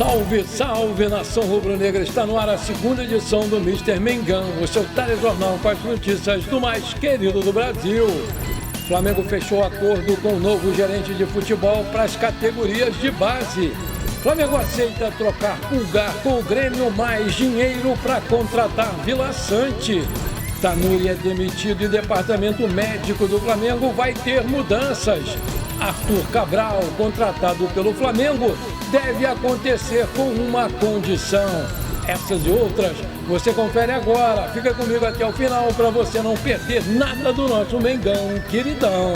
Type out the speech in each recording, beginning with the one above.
Salve, salve, nação rubro-negra! Está no ar a segunda edição do Mister Mengão, o seu telejornal com as notícias do mais querido do Brasil. O Flamengo fechou acordo com o novo gerente de futebol para as categorias de base. O Flamengo aceita trocar Pulgar com o Grêmio, mais dinheiro para contratar Vila Sante. Tanuri é demitido e o departamento médico do Flamengo vai ter mudanças. Arthur Cabral, contratado pelo Flamengo, deve acontecer com uma condição. Essas e outras você confere agora. Fica comigo até o final para você não perder nada do nosso Mengão queridão.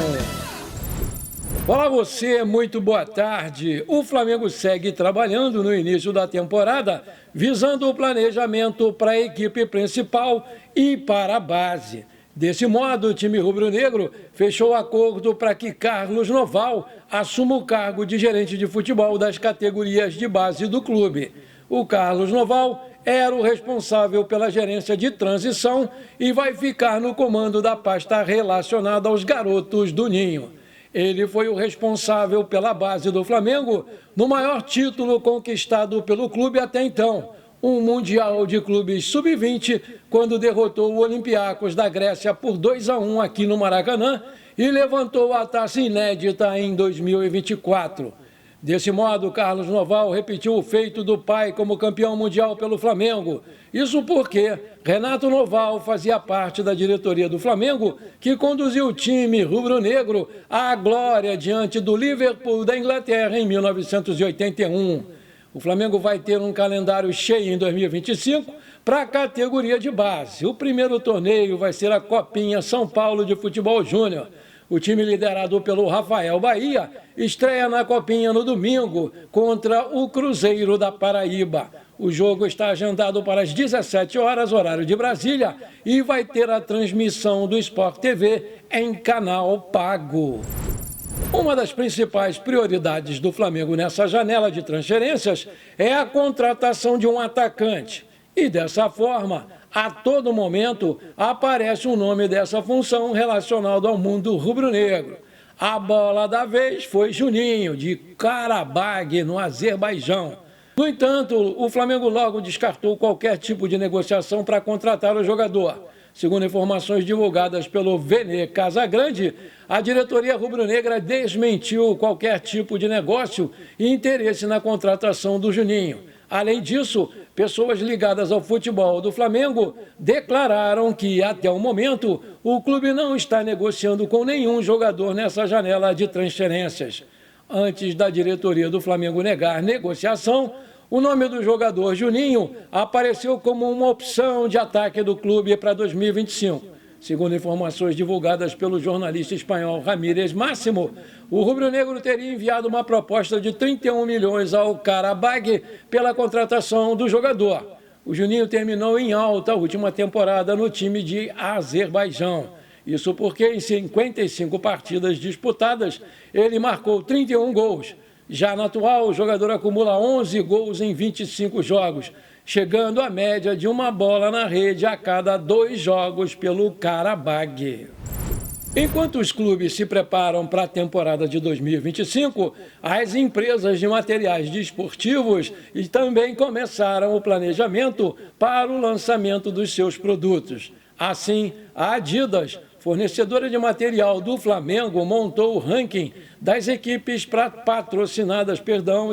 Olá você, muito boa tarde. O Flamengo segue trabalhando no início da temporada, visando o planejamento para a equipe principal e para a base. Desse modo, o time rubro-negro fechou acordo para que Carlos Noval assuma o cargo de gerente de futebol das categorias de base do clube. O Carlos Noval era o responsável pela gerência de transição e vai ficar no comando da pasta relacionada aos garotos do Ninho. Ele foi o responsável pela base do Flamengo no maior título conquistado pelo clube até então, um Mundial de Clubes Sub-20, quando derrotou o Olympiacos da Grécia por 2-1 aqui no Maracanã e levantou a taça inédita em 2024. Desse modo, Carlos Noval repetiu o feito do pai como campeão mundial pelo Flamengo. Isso porque Renato Noval fazia parte da diretoria do Flamengo, que conduziu o time rubro-negro à glória diante do Liverpool da Inglaterra em 1981. O Flamengo vai ter um calendário cheio em 2025 para a categoria de base. O primeiro torneio vai ser a Copinha São Paulo de Futebol Júnior. O time liderado pelo Rafael Bahia estreia na Copinha no domingo contra o Cruzeiro da Paraíba. O jogo está agendado para as 17 horas, horário de Brasília, e vai ter a transmissão do Sport TV em canal pago. Uma das principais prioridades do Flamengo nessa janela de transferências é a contratação de um atacante. E dessa forma, a todo momento, aparece um nome dessa função relacionado ao mundo rubro-negro. A bola da vez foi Juninho, de Karabag, no Azerbaijão. No entanto, o Flamengo logo descartou qualquer tipo de negociação para contratar o jogador. Segundo informações divulgadas pelo Vene Casagrande, a diretoria rubro-negra desmentiu qualquer tipo de negócio e interesse na contratação do Juninho. Além disso, pessoas ligadas ao futebol do Flamengo declararam que, até o momento, o clube não está negociando com nenhum jogador nessa janela de transferências. Antes da diretoria do Flamengo negar negociação, o nome do jogador Juninho apareceu como uma opção de ataque do clube para 2025. Segundo informações divulgadas pelo jornalista espanhol Ramírez Máximo, o rubro-negro teria enviado uma proposta de 31 milhões ao Karabag pela contratação do jogador. O Juninho terminou em alta a última temporada no time de Azerbaijão. Isso porque em 55 partidas disputadas, ele marcou 31 gols. Já na atual, o jogador acumula 11 gols em 25 jogos, chegando à média de uma bola na rede a cada 2 jogos pelo Karabag. Enquanto os clubes se preparam para a temporada de 2025, as empresas de materiais desportivos também começaram o planejamento para o lançamento dos seus produtos. Assim, a Adidas, fornecedora de material do Flamengo, montou o ranking das equipes patrocinadas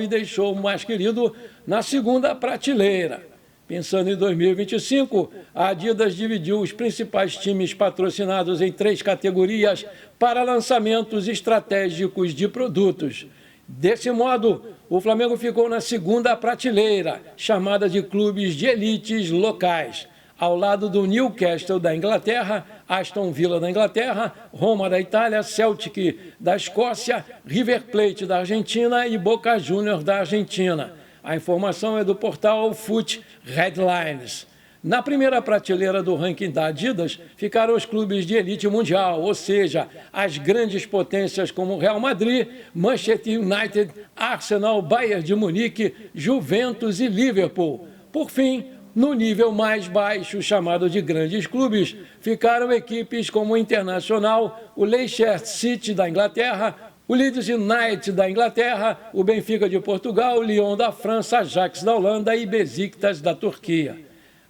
e deixou o mais querido na segunda prateleira. Pensando em 2025, a Adidas dividiu os principais times patrocinados em 3 categorias para lançamentos estratégicos de produtos. Desse modo, o Flamengo ficou na segunda prateleira, chamada de clubes de elites locais, ao lado do Newcastle da Inglaterra, Aston Villa da Inglaterra, Roma da Itália, Celtic da Escócia, River Plate da Argentina e Boca Juniors da Argentina. A informação é do portal Foot Headlines. Na primeira prateleira do ranking da Adidas ficaram os clubes de elite mundial, ou seja, as grandes potências como Real Madrid, Manchester United, Arsenal, Bayern de Munique, Juventus e Liverpool. Por fim, no nível mais baixo, chamado de grandes clubes, ficaram equipes como o Internacional, o Leicester City da Inglaterra, o Leeds United da Inglaterra, o Benfica de Portugal, o Lyon da França, Ajax da Holanda e Besiktas da Turquia.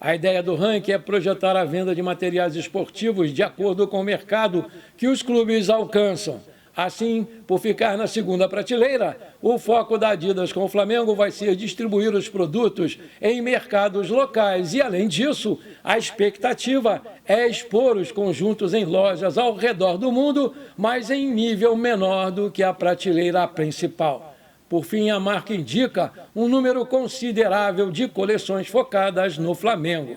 A ideia do ranking é projetar a venda de materiais esportivos de acordo com o mercado que os clubes alcançam. Assim, por ficar na segunda prateleira, o foco da Adidas com o Flamengo vai ser distribuir os produtos em mercados locais e, além disso, a expectativa é expor os conjuntos em lojas ao redor do mundo, mas em nível menor do que a prateleira principal. Por fim, a marca indica um número considerável de coleções focadas no Flamengo.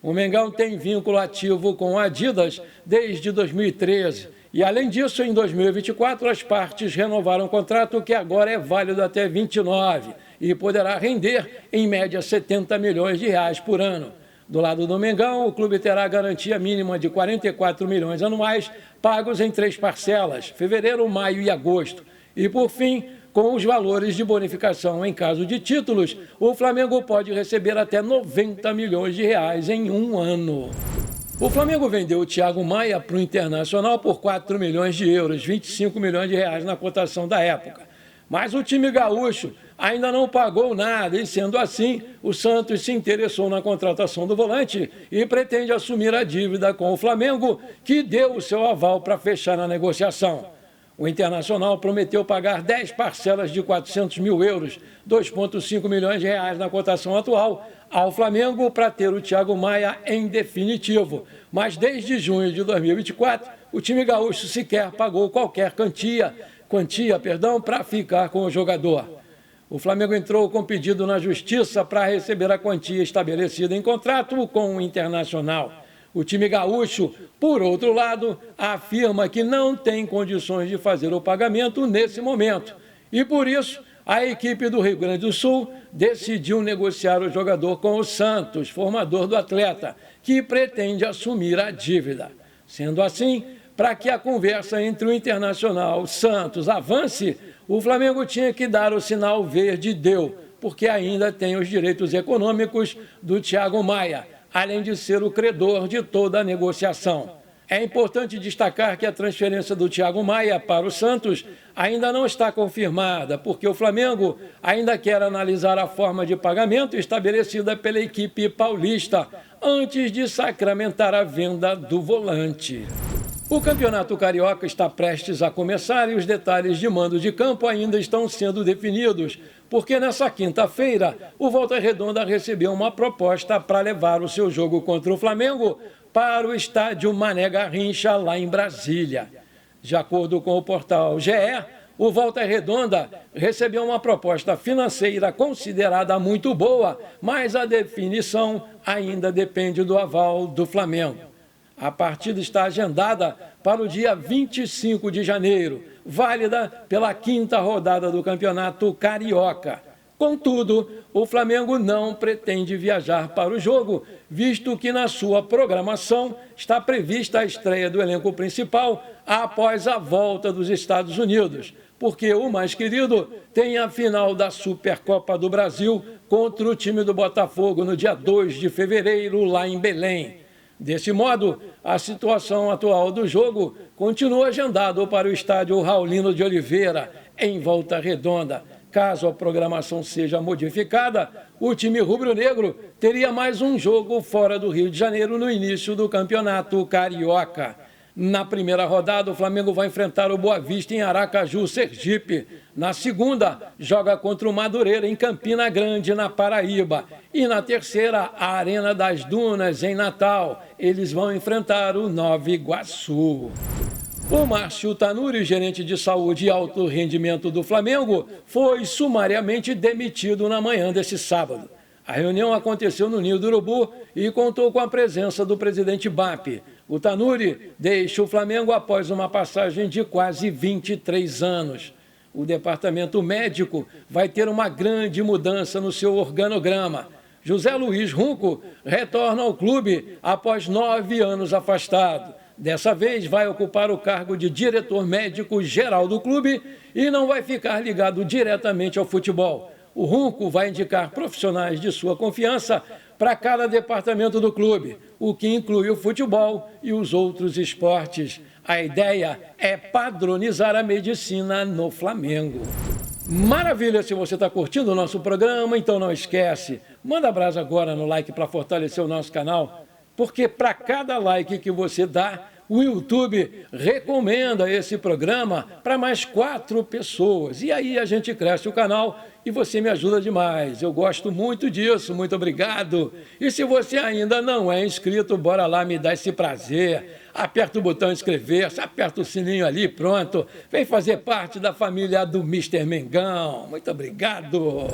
O Mengão tem vínculo ativo com a Adidas desde 2013. E, além disso, em 2024, as partes renovaram um contrato que agora é válido até 29 e poderá render, em média, 70 milhões de reais por ano. Do lado do Mengão, o clube terá a garantia mínima de 44 milhões anuais, pagos em 3 parcelas, fevereiro, maio e agosto. E, por fim, com os valores de bonificação em caso de títulos, o Flamengo pode receber até 90 milhões de reais em um ano. O Flamengo vendeu o Thiago Maia para o Internacional por 4 milhões de euros, 25 milhões de reais na cotação da época. Mas o time gaúcho ainda não pagou nada e, sendo assim, o Santos se interessou na contratação do volante e pretende assumir a dívida com o Flamengo, que deu o seu aval para fechar a negociação. O Internacional prometeu pagar 10 parcelas de 400 mil euros, 2,5 milhões de reais na cotação atual, ao Flamengo para ter o Thiago Maia em definitivo. Mas desde junho de 2024, o time gaúcho sequer pagou qualquer quantia para ficar com o jogador. O Flamengo entrou com pedido na Justiça para receber a quantia estabelecida em contrato com o Internacional. O time gaúcho, por outro lado, afirma que não tem condições de fazer o pagamento nesse momento. E, por isso, a equipe do Rio Grande do Sul decidiu negociar o jogador com o Santos, formador do atleta, que pretende assumir a dívida. Sendo assim, para que a conversa entre o Internacional e o Santos avance, o Flamengo tinha que dar o sinal verde e deu, porque ainda tem os direitos econômicos do Thiago Maia, além de ser o credor de toda a negociação. É importante destacar que a transferência do Thiago Maia para o Santos ainda não está confirmada, porque o Flamengo ainda quer analisar a forma de pagamento estabelecida pela equipe paulista antes de sacramentar a venda do volante. O Campeonato Carioca está prestes a começar e os detalhes de mando de campo ainda estão sendo definidos, porque nessa quinta-feira o Volta Redonda recebeu uma proposta para levar o seu jogo contra o Flamengo para o estádio Mané Garrincha, lá em Brasília. De acordo com o portal GE, o Volta Redonda recebeu uma proposta financeira considerada muito boa, mas a definição ainda depende do aval do Flamengo. A partida está agendada para o dia 25 de janeiro, válida pela 5ª rodada do Campeonato Carioca. Contudo, o Flamengo não pretende viajar para o jogo, visto que na sua programação está prevista a estreia do elenco principal após a volta dos Estados Unidos, porque o mais querido tem a final da Supercopa do Brasil contra o time do Botafogo no dia 2 de fevereiro, lá em Belém. Desse modo, a situação atual do jogo continua agendado para o estádio Raulino de Oliveira, em Volta Redonda. Caso a programação seja modificada, o time rubro-negro teria mais um jogo fora do Rio de Janeiro no início do Campeonato Carioca. Na primeira rodada, o Flamengo vai enfrentar o Boa Vista em Aracaju, Sergipe. Na segunda, joga contra o Madureira em Campina Grande, na Paraíba. E na terceira, a Arena das Dunas, em Natal. Eles vão enfrentar o Nova Iguaçu. O Márcio Tanuri, gerente de saúde e alto rendimento do Flamengo, foi sumariamente demitido na manhã desse sábado. A reunião aconteceu no Ninho do Urubu e contou com a presença do presidente BAP. O Tanuri deixa o Flamengo após uma passagem de quase 23 anos. O departamento médico vai ter uma grande mudança no seu organograma. José Luiz Runco retorna ao clube após 9 anos afastado. Dessa vez vai ocupar o cargo de diretor médico geral do clube e não vai ficar ligado diretamente ao futebol. O Runco vai indicar profissionais de sua confiança para cada departamento do clube, o que inclui o futebol e os outros esportes. A ideia é padronizar a medicina no Flamengo. Maravilha, se você está curtindo o nosso programa, então não esquece, manda brasa agora no like para fortalecer o nosso canal, porque para cada like que você dá, o YouTube recomenda esse programa para mais 4 pessoas. E aí a gente cresce o canal e você me ajuda demais. Eu gosto muito disso, muito obrigado. E se você ainda não é inscrito, bora lá me dar esse prazer. Aperta o botão inscrever-se, aperta o sininho ali, pronto. Vem fazer parte da família do Mr. Mengão. Muito obrigado.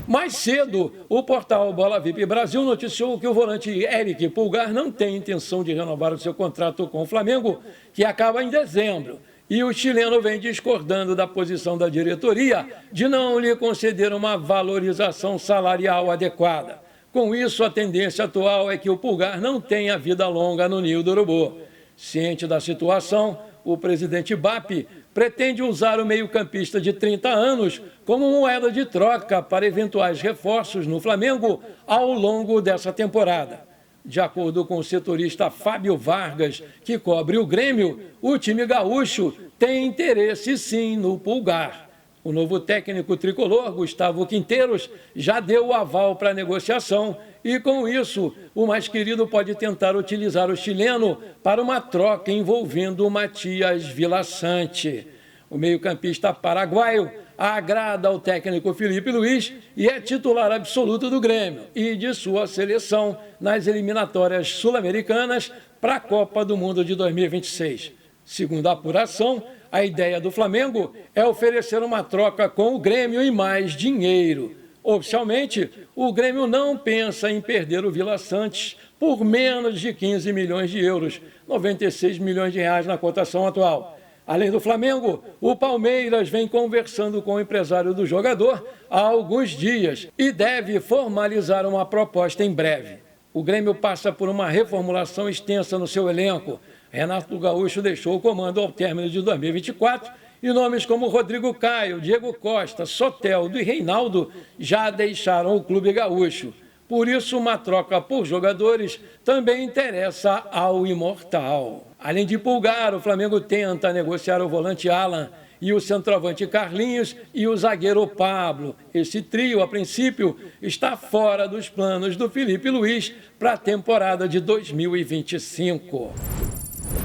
Mais cedo, o portal Bola VIP Brasil noticiou que o volante Eric Pulgar não tem intenção de renovar o seu contrato com o Flamengo, que acaba em dezembro. E o chileno vem discordando da posição da diretoria de não lhe conceder uma valorização salarial adequada. Com isso, a tendência atual é que o Pulgar não tenha vida longa no ninho do urubu. Ciente da situação, o presidente BAP pretende usar o meio-campista de 30 anos como moeda de troca para eventuais reforços no Flamengo ao longo dessa temporada. De acordo com o setorista Fábio Vargas, que cobre o Grêmio, o time gaúcho tem interesse sim no Pulgar. O novo técnico tricolor, Gustavo Quinteiros, já deu o aval para a negociação e, com isso, o mais querido pode tentar utilizar o chileno para uma troca envolvendo o Matias Villaçante. O meio-campista paraguaio agrada ao técnico Felipe Luiz e é titular absoluto do Grêmio e de sua seleção nas eliminatórias sul-americanas para a Copa do Mundo de 2026. Segundo a apuração, a ideia do Flamengo é oferecer uma troca com o Grêmio e mais dinheiro. Oficialmente, o Grêmio não pensa em perder o Villaçante por menos de 15 milhões de euros, 96 milhões de reais na cotação atual. Além do Flamengo, o Palmeiras vem conversando com o empresário do jogador há alguns dias e deve formalizar uma proposta em breve. O Grêmio passa por uma reformulação extensa no seu elenco. Renato Gaúcho deixou o comando ao término de 2024 e nomes como Rodrigo Caio, Diego Costa, Soteldo e Reinaldo já deixaram o clube gaúcho. Por isso, uma troca por jogadores também interessa ao Imortal. Além de Pulgar, o Flamengo tenta negociar o volante Alan e o centroavante Carlinhos e o zagueiro Pablo. Esse trio, a princípio, está fora dos planos do Felipe Luiz para a temporada de 2025.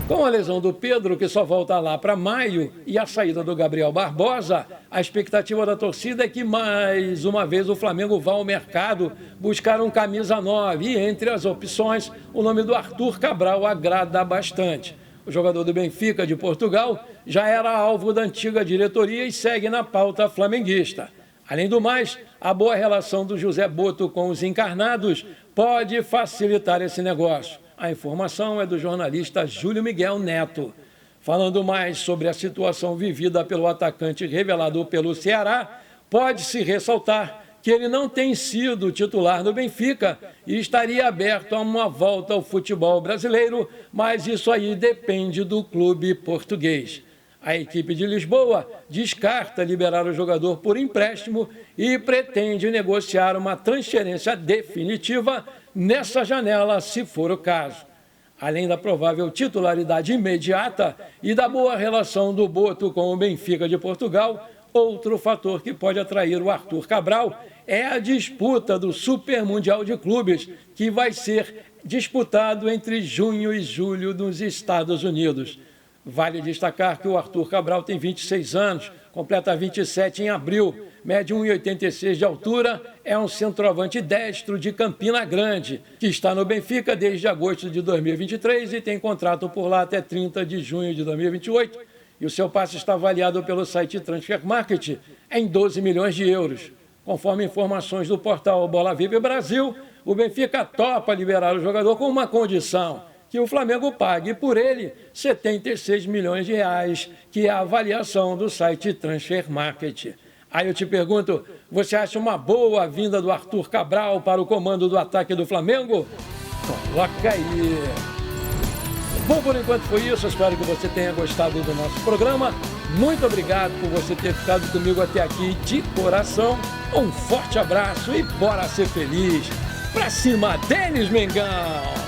Com a lesão do Pedro, que só volta lá para maio, e a saída do Gabriel Barbosa, a expectativa da torcida é que, mais uma vez, o Flamengo vá ao mercado buscar um camisa 9. E, entre as opções, o nome do Arthur Cabral agrada bastante. O jogador do Benfica, de Portugal, já era alvo da antiga diretoria e segue na pauta flamenguista. Além do mais, a boa relação do José Boto com os encarnados pode facilitar esse negócio. A informação é do jornalista Júlio Miguel Neto. Falando mais sobre a situação vivida pelo atacante revelado pelo Ceará, pode-se ressaltar que ele não tem sido titular do Benfica e estaria aberto a uma volta ao futebol brasileiro, mas isso aí depende do clube português. A equipe de Lisboa descarta liberar o jogador por empréstimo e pretende negociar uma transferência definitiva nessa janela, se for o caso. Além da provável titularidade imediata e da boa relação do Boto com o Benfica de Portugal, outro fator que pode atrair o Arthur Cabral é a disputa do Super Mundial de Clubes, que vai ser disputado entre junho e julho nos Estados Unidos. Vale destacar que o Arthur Cabral tem 26 anos, completa 27 em abril, mede 1,86 de altura, é um centroavante destro de Campina Grande, que está no Benfica desde agosto de 2023 e tem contrato por lá até 30 de junho de 2028. E o seu passe está avaliado pelo site Transfer Market em 12 milhões de euros. Conforme informações do portal Bola VIP Brasil, o Benfica topa liberar o jogador com uma condição: que o Flamengo pague por ele 76 milhões de reais, que é a avaliação do site Transfer Market. Aí eu te pergunto, você acha uma boa a vinda do Arthur Cabral para o comando do ataque do Flamengo? Coloca aí. Bom, por enquanto foi isso. Espero que você tenha gostado do nosso programa. Muito obrigado por você ter ficado comigo até aqui de coração. Um forte abraço e bora ser feliz. Pra cima deles, Mengão!